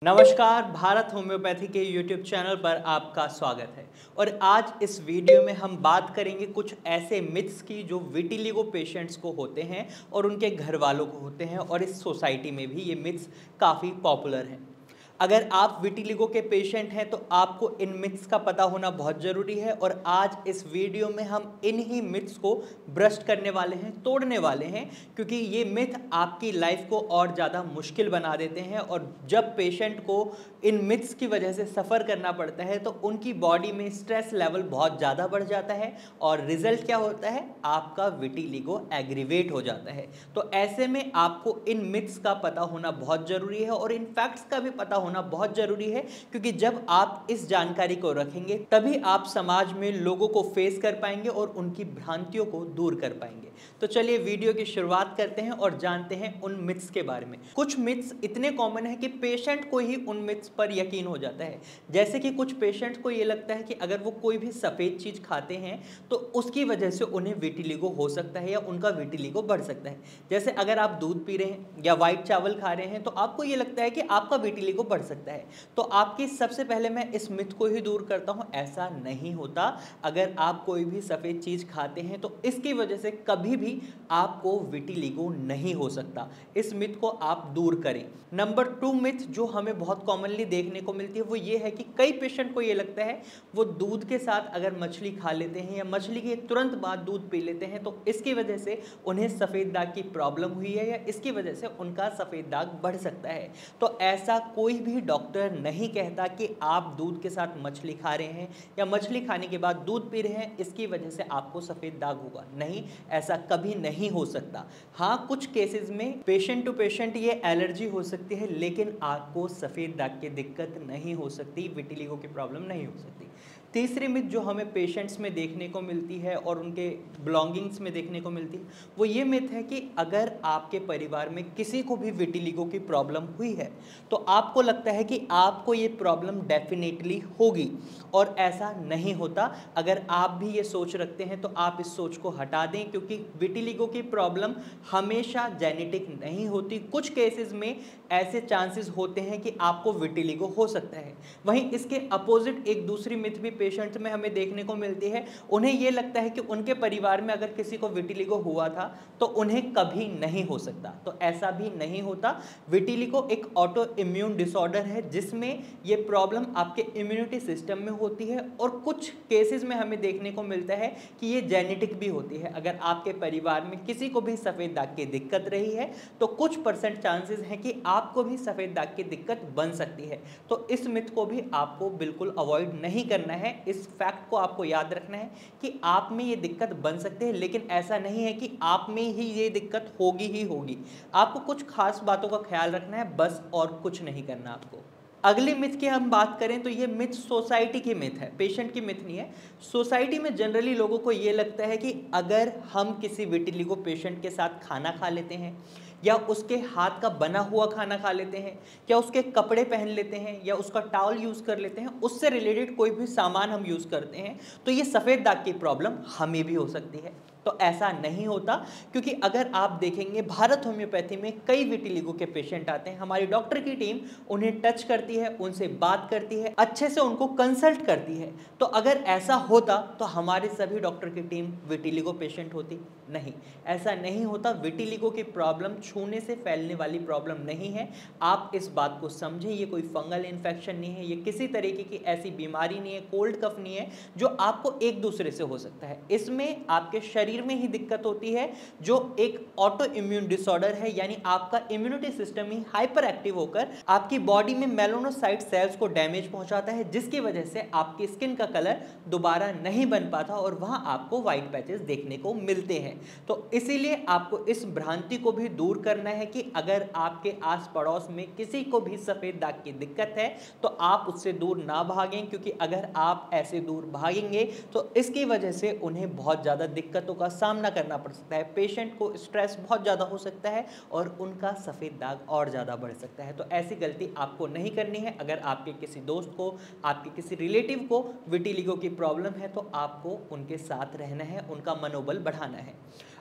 नमस्कार, भारत होम्योपैथी के YouTube channel पर आपका स्वागत है। और आज इस वीडियो में हम बात करेंगे कुछ ऐसे मिथ्स की जो विटिलिगो पेशेंट्स को होते हैं और उनके घर वालों को होते हैं, और इस सोसाइटी में भी ये मिथ्स काफ़ी पॉपुलर हैं। अगर आप विटिलिगो के पेशेंट हैं तो आपको इन मिथ्स का पता होना बहुत ज़रूरी है, और आज इस वीडियो में हम इन ही मिथ्स को ब्रस्ट करने वाले हैं, तोड़ने वाले हैं, क्योंकि ये मिथ आपकी लाइफ को और ज़्यादा मुश्किल बना देते हैं। और जब पेशेंट को इन मिथ्स की वजह से सफ़र करना पड़ता है तो उनकी बॉडी में स्ट्रेस लेवल बहुत ज़्यादा बढ़ जाता है, और रिजल्ट क्या होता है, आपका विटिलिगो एग्रीवेट हो जाता है। तो ऐसे में आपको इन मिथ्स का पता होना बहुत ज़रूरी है, और इन फैक्ट्स का भी पता होना बहुत ज़रूरी है, क्योंकि जब आप इस जानकारी को रखेंगे तभी आप समाज में लोगों को फेस कर पाएंगे और उनकी भ्रांतियों को दूर कर पाएंगे। तो चलिए वीडियो की शुरुआत करते हैं और जानते हैं उन मिथ्स के बारे में। कुछ मिथ्स इतने कॉमन है कि पेशेंट को ही उन मिथ्स पर यकीन हो जाता है। जैसे कि कुछ पेशेंट्स को ये लगता है कि अगर वो कोई भी सफ़ेद चीज़ खाते हैं तो उसकी वजह से उन्हें विटिलिगो हो सकता है या उनका विटिलिगो बढ़ सकता है। जैसे अगर आप दूध पी रहे हैं या वाइट चावल खा रहे हैं तो आपको ये लगता है कि आपका विटिलिगो बढ़ सकता है। तो आपकी सबसे पहले मैं इस मिथ को ही दूर करता हूँ, ऐसा नहीं होता। अगर आप कोई भी सफ़ेद चीज़ खाते हैं तो इसकी वजह से कभी भी आपको विटिलिगो नहीं हो सकता। इस मिथ को आप दूर करें। नंबर 2 मिथ जो हमें बहुत कॉमनली देखने को मिलती है वो ये है कि कई पेशेंट को ये लगता है वो दूध के साथ अगर मछली खा लेते हैं या मछली के तुरंत बाद दूध पी लेते हैं तो इसकी वजह से उन्हें सफ़ेद दाग की प्रॉब्लम हुई है या इसकी वजह से उनका सफ़ेद दाग बढ़ सकता है। तो ऐसा कोई भी डॉक्टर नहीं कहता कि आप दूध के साथ मछली खा रहे हैं या मछली खाने के बाद दूध पी रहे हैं इसकी वजह से आपको सफ़ेद दाग होगा। नहीं, ऐसा कभी नहीं हो सकता। हाँ, कुछ केसेस में पेशेंट टू पेशेंट ये एलर्जी हो सकती है, लेकिन आपको सफ़ेद दाग की दिक्कत नहीं हो सकती, विटिलिगो की प्रॉब्लम नहीं हो सकती। तीसरी मिथ जो हमें पेशेंट्स में देखने को मिलती है और उनके बिलोंगिंग्स में देखने को मिलती है वो ये मिथ है कि अगर आपके परिवार में किसी को भी विटिलिगो की प्रॉब्लम हुई है तो आपको लगता है कि आपको ये प्रॉब्लम डेफिनेटली होगी, और ऐसा नहीं होता। अगर आप भी ये सोच रखते हैं तो आप इस सोच को हटा दें, क्योंकि विटिलिगो की प्रॉब्लम हमेशा जेनेटिक नहीं होती। कुछ केसेस में ऐसे चांसेस होते हैं कि आपको विटिलिगो हो सकता है। वहीं इसके अपोजिट एक दूसरी मिथ भी पेशेंट्स में हमें देखने को मिलती है। उन्हें ये लगता है कि उनके परिवार में अगर किसी को विटिलिगो हुआ था तो उन्हें कभी नहीं हो सकता। तो ऐसा भी नहीं होता। विटिलिगो एक ऑटो इम्यून डिसऑर्डर है जिसमें ये प्रॉब्लम आपके इम्यूनिटी सिस्टम में होती है, और कुछ केसेस में हमें देखने को मिलता है कि ये जेनेटिक भी होती है। अगर आपके परिवार में किसी को भी सफ़ेद दाग की दिक्कत रही है तो कुछ परसेंट चांसेस हैं कि आपको भी सफ़ेद दाग की दिक्कत बन सकती है। तो इस मिथ को भी आपको बिल्कुल अवॉइड नहीं करना है। इस फैक्ट को आपको याद रखना है कि आप में ये दिक्कत बन सकती है, लेकिन ऐसा नहीं है कि आप में ही ये दिक्कत होगी ही होगी। आपको कुछ खास बातों का ख्याल रखना है बस, और कुछ नहीं करना आपको। अगली मिथ की हम बात करें तो ये मिथ सोसाइटी की मिथ है, पेशेंट की मिथ नहीं है। सोसाइटी में जनरली लोगों को ये लगता है कि अगर हम किसी विटिलिगो पेशेंट के साथ खाना खा लेते हैं या उसके हाथ का बना हुआ खाना खा लेते हैं या उसके कपड़े पहन लेते हैं या उसका टॉवल यूज़ कर लेते हैं, उससे रिलेटेड कोई भी सामान हम यूज़ करते हैं तो ये सफ़ेद दाग की प्रॉब्लम हमें भी हो सकती है। तो ऐसा नहीं होता, क्योंकि अगर आप देखेंगे भारत होम्योपैथी में कई विटिलिगो के पेशेंट आते हैं, हमारी डॉक्टर की टीम उन्हें टच करती है, उनसे बात करती है, अच्छे से उनको कंसल्ट करती है। तो अगर ऐसा होता तो हमारे सभी डॉक्टर की टीम विटिलिगो पेशेंट होती? नहीं, ऐसा नहीं होता। विटिलिगो की प्रॉब्लम छूने से फैलने वाली प्रॉब्लम नहीं है। आप इस बात को समझें, ये कोई फंगल इन्फेक्शन नहीं है, ये किसी तरीके की ऐसी बीमारी नहीं है, कोल्ड कफ नहीं है जो आपको एक दूसरे से हो सकता है। इसमें आपके शरीर में ही दिक्कत होती है, जो एक ऑटो इम्यून डिसऑर्डर है, यानी आपका इम्यूनिटी सिस्टम ही हाइपर एक्टिव होकर आपकी बॉडी में मेलानोसाइट सेल्स को डैमेज पहुंचाता है, जिसकी वजह से आपकी स्किन का कलर दोबारा नहीं बन पाता और वहां आपको व्हाइट पैचेस देखने को मिलते हैं। तो इसीलिए आपको इस भ्रांति को भी दूर करना है कि अगर आपके आस पड़ोस में किसी को भी सफ़ेद दाग की दिक्कत है तो आप उससे दूर ना भागें, क्योंकि अगर आप ऐसे दूर भागेंगे तो इसकी वजह से उन्हें बहुत ज़्यादा दिक्कतों का सामना करना पड़ सकता है। पेशेंट को स्ट्रेस बहुत ज़्यादा हो सकता है और उनका सफ़ेद दाग और ज़्यादा बढ़ सकता है। तो ऐसी गलती आपको नहीं करनी है। अगर आपके किसी दोस्त को, आपके किसी रिलेटिव को विटिलिगो की प्रॉब्लम है तो आपको उनके साथ रहना है, उनका मनोबल बढ़ाना है।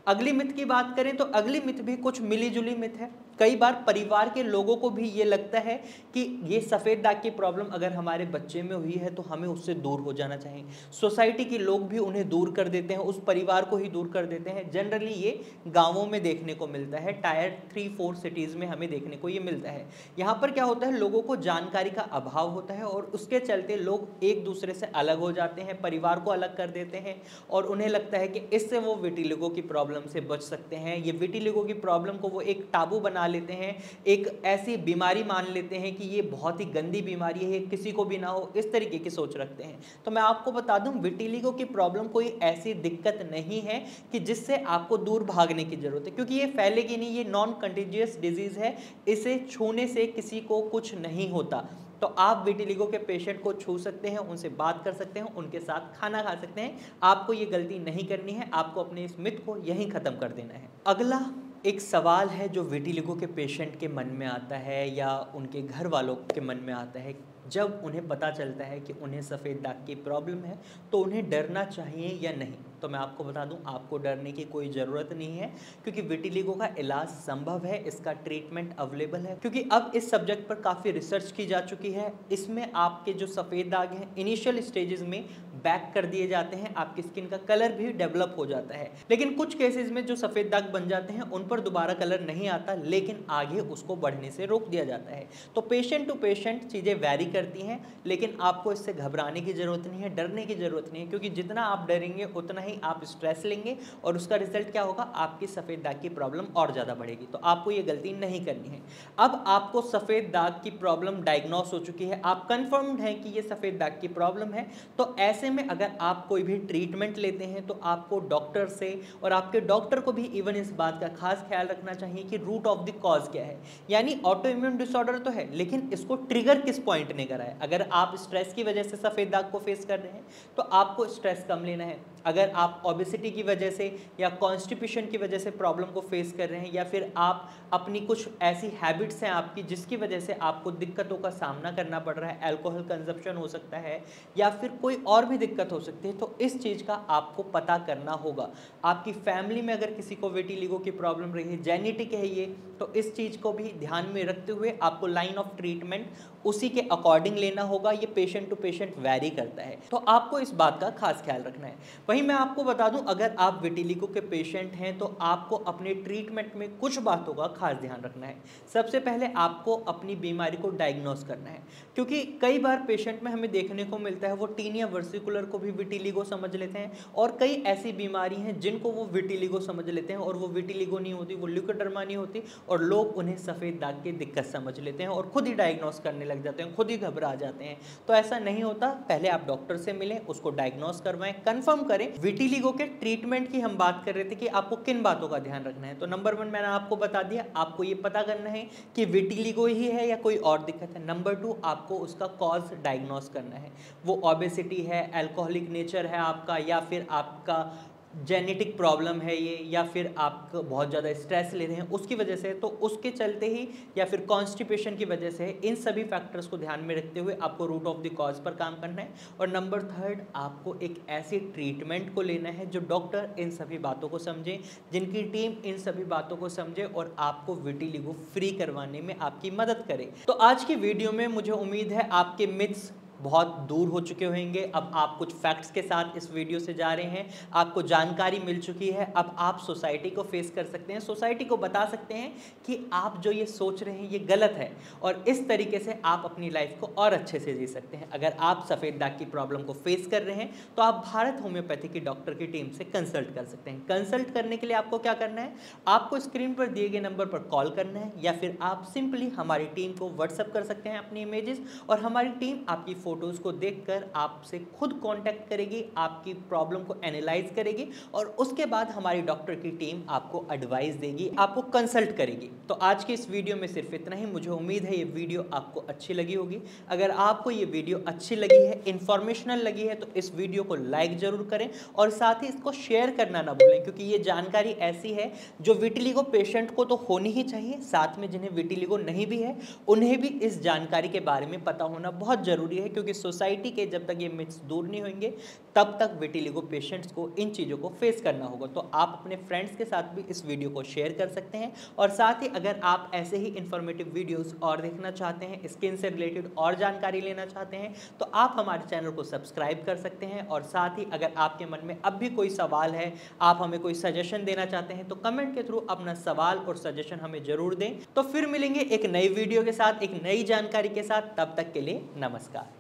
अगली मिथ की बात करें तो अगली मिथ भी कुछ मिली जुली मिथ है। कई बार परिवार के लोगों को भी ये लगता है कि ये सफ़ेद दाग की प्रॉब्लम अगर हमारे बच्चे में हुई है तो हमें उससे दूर हो जाना चाहिए। सोसाइटी के लोग भी उन्हें दूर कर देते हैं, उस परिवार को ही दूर कर देते हैं। जनरली ये गांवों में देखने को मिलता है, टायर 3-4 सिटीज़ में हमें देखने को ये मिलता है। यहाँ पर क्या होता है, लोगों को जानकारी का अभाव होता है और उसके चलते लोग एक दूसरे से अलग हो जाते हैं, परिवार को अलग कर देते हैं और उन्हें लगता है कि इससे वो विटिलिगो की प्रॉब्लम से बच सकते हैं। ये विटिलिगो की प्रॉब्लम को वो एक टाबू बना लेते हैं, एक ऐसी बीमारी मान लेते हैं कि ये बहुत ही गंदी बीमारी है, किसी को भी ना हो, इस तरीके की सोच रखते हैं। तो मैं आपको बता दूं, विटिलिगो की प्रॉब्लम कोई ऐसी दिक्कत नहीं है कि जिससे आपको दूर भागने की जरूरत है, क्योंकि ये फैलेगी नहीं। ये नॉन कंटेजियस डिजीज है, इसे छूने से किसी को कुछ नहीं होता। तो आप विटिलिगो के पेशेंट को छू सकते हैं, उनसे बात कर सकते हैं, उनके साथ खाना खा सकते हैं। आपको ये गलती नहीं करनी है, आपको अपने इस मिथ को यहीं ख़त्म कर देना है। अगला एक सवाल है जो विटिलिगो के पेशेंट के मन में आता है या उनके घर वालों के मन में आता है, जब उन्हें पता चलता है कि उन्हें सफ़ेद दाग की प्रॉब्लम है तो उन्हें डरना चाहिए या नहीं। तो मैं आपको बता दूं, आपको डरने की कोई ज़रूरत नहीं है, क्योंकि विटिलिगो का इलाज संभव है, इसका ट्रीटमेंट अवेलेबल है। क्योंकि अब इस सब्जेक्ट पर काफ़ी रिसर्च की जा चुकी है। इसमें आपके जो सफ़ेद दाग हैं इनिशियल स्टेजेस में बैक कर दिए जाते हैं, आपकी स्किन का कलर भी डेवलप हो जाता है। लेकिन कुछ केसेस में जो सफ़ेद दाग बन जाते हैं उन पर दोबारा कलर नहीं आता, लेकिन आगे उसको बढ़ने से रोक दिया जाता है। तो पेशेंट टू पेशेंट चीज़ें वैरी करती हैं, लेकिन आपको इससे घबराने की ज़रूरत नहीं है, डरने की ज़रूरत नहीं है, क्योंकि जितना आप डरेंगे उतना ही आप स्ट्रेस लेंगे और उसका रिजल्ट क्या होगा, आपकी सफ़ेद दाग की प्रॉब्लम और ज़्यादा बढ़ेगी। तो आपको ये गलती नहीं करनी है। अब आपको सफ़ेद दाग की प्रॉब्लम डायग्नोस हो चुकी है, आप कंफर्म्ड हैं कि ये सफ़ेद दाग की प्रॉब्लम है, तो ऐसे में अगर आप कोई भी ट्रीटमेंट लेते हैं तो आपको डॉक्टर से, और आपके डॉक्टर को भी इवन इस बात का खास ख्याल रखना चाहिए कि रूट ऑफ द कॉज क्या है। यानी ऑटो इम्यून डिसऑर्डर तो है, लेकिन इसको ट्रिगर किस पॉइंट ने करा है। अगर आप स्ट्रेस की वजह से सफ़ेद दाग को फेस कर रहे हैं तो आपको स्ट्रेस कम लेना है। अगर आप ओबेसिटी की वजह से या कॉन्स्टिपेशन की वजह से प्रॉब्लम को फेस कर रहे हैं, या फिर आप अपनी कुछ ऐसी हैबिट्स हैं आपकी जिसकी वजह से आपको दिक्कतों का सामना करना पड़ रहा है, अल्कोहल कंजप्शन हो सकता है या फिर कोई और भी दिक्कत हो सकती है, तो इस चीज़ का आपको पता करना होगा। आपकी फैमिली में अगर किसी को विटिलिगो की प्रॉब्लम रही है, जेनेटिक है ये, तो इस चीज़ को भी ध्यान में रखते हुए आपको लाइन ऑफ ट्रीटमेंट उसी के अकॉर्डिंग लेना होगा। ये पेशेंट टू पेशेंट वैरी करता है, तो आपको इस बात का खास ख्याल रखना है। वहीं मैं आपको बता दूं, अगर आप विटिलिगो के पेशेंट हैं तो आपको अपने ट्रीटमेंट में कुछ बातों का खास ध्यान रखना है। सबसे पहले आपको अपनी बीमारी को डायग्नोस करना है, क्योंकि कई बार पेशेंट में हमें देखने को मिलता है वो टीनिया वर्सिकुलर को भी विटिलिगो समझ लेते हैं, और कई ऐसी बीमारी हैं जिनको वो विटिलिगो समझ लेते हैं और वो विटिलिगो नहीं होती, वो ल्यूकोडर्मा नहीं होती, और लोग उन्हें सफ़ेद दाग की दिक्कत समझ लेते हैं और खुद ही डायग्नोस करने लग जाते हैं, खुद ही घबरा जाते हैं। तो ऐसा नहीं होता, पहले आप डॉक्टर से मिलें, उसको डायग्नोस करवाएं, कंफर्म करें। विटिलिगो के ट्रीटमेंट की हम बात कर रहे थे कि आपको किन बातों का ध्यान रखना है। तो नंबर 1 मैंने आपको बता दिया, आपको ये पता करना है कि विटिलिगो ही है या कोई और दिक्कत है। नंबर 2, आपको उसका कॉज डायग्नोस करना है, वो ओबेसिटी है, अल्कोहलिक नेचर है आपका, या फिर आपका जेनेटिक प्रॉब्लम है ये, या फिर आप बहुत ज़्यादा स्ट्रेस ले रहे हैं उसकी वजह से, तो उसके चलते ही, या फिर कॉन्स्टिपेशन की वजह से। इन सभी फैक्टर्स को ध्यान में रखते हुए आपको रूट ऑफ द कॉज पर काम करना है। और नंबर 3, आपको एक ऐसी ट्रीटमेंट को लेना है जो डॉक्टर इन सभी बातों को समझे, जिनकी टीम इन सभी बातों को समझे और आपको विटिलिगो फ्री करवाने में आपकी मदद करे। तो आज की वीडियो में मुझे उम्मीद है आपके मिथ्स बहुत दूर हो चुके होंगे। अब आप कुछ फैक्ट्स के साथ इस वीडियो से जा रहे हैं, आपको जानकारी मिल चुकी है। अब आप सोसाइटी को फेस कर सकते हैं, सोसाइटी को बता सकते हैं कि आप जो ये सोच रहे हैं ये गलत है, और इस तरीके से आप अपनी लाइफ को और अच्छे से जी सकते हैं। अगर आप सफ़ेद दाग की प्रॉब्लम को फेस कर रहे हैं तो आप भारत होम्योपैथी की डॉक्टर की टीम से कंसल्ट कर सकते हैं। कंसल्ट करने के लिए आपको क्या करना है, आपको स्क्रीन पर दिए गए नंबर पर कॉल करना है, या फिर आप सिंपली हमारी टीम को व्हाट्सअप कर सकते हैं अपनी इमेजेस, और हमारी टीम आपकी फोटोज़ को देखकर आपसे खुद कांटेक्ट करेगी, आपकी प्रॉब्लम को एनालाइज करेगी, और उसके बाद हमारी डॉक्टर की टीम आपको एडवाइस देगी, आपको कंसल्ट करेगी। तो आज के इस वीडियो में सिर्फ इतना ही। मुझे उम्मीद है ये वीडियो आपको अच्छी लगी होगी। अगर आपको ये वीडियो अच्छी लगी है, इंफॉर्मेशनल लगी है, तो इस वीडियो को लाइक जरूर करें और साथ ही इसको शेयर करना ना भूलें, क्योंकि ये जानकारी ऐसी है जो विटिलिगो पेशेंट को तो होनी ही चाहिए, साथ में जिन्हें विटिलिगो नहीं भी है उन्हें भी इस जानकारी के बारे में पता होना बहुत जरूरी है। क्योंकि सोसाइटी के जब तक ये मिथ्स दूर नहीं होंगे तब तक विटिलिगो पेशेंट्स को इन चीज़ों को फेस करना होगा। तो आप अपने फ्रेंड्स के साथ भी इस वीडियो को शेयर कर सकते हैं। और साथ ही अगर आप ऐसे ही इंफॉर्मेटिव वीडियोस और देखना चाहते हैं, स्किन से रिलेटेड और जानकारी लेना चाहते हैं, तो आप हमारे चैनल को सब्सक्राइब कर सकते हैं। और साथ ही अगर आपके मन में अब भी कोई सवाल है, आप हमें कोई सजेशन देना चाहते हैं, तो कमेंट के थ्रू अपना सवाल और सजेशन हमें जरूर दें। तो फिर मिलेंगे एक नई वीडियो के साथ, एक नई जानकारी के साथ। तब तक के लिए नमस्कार।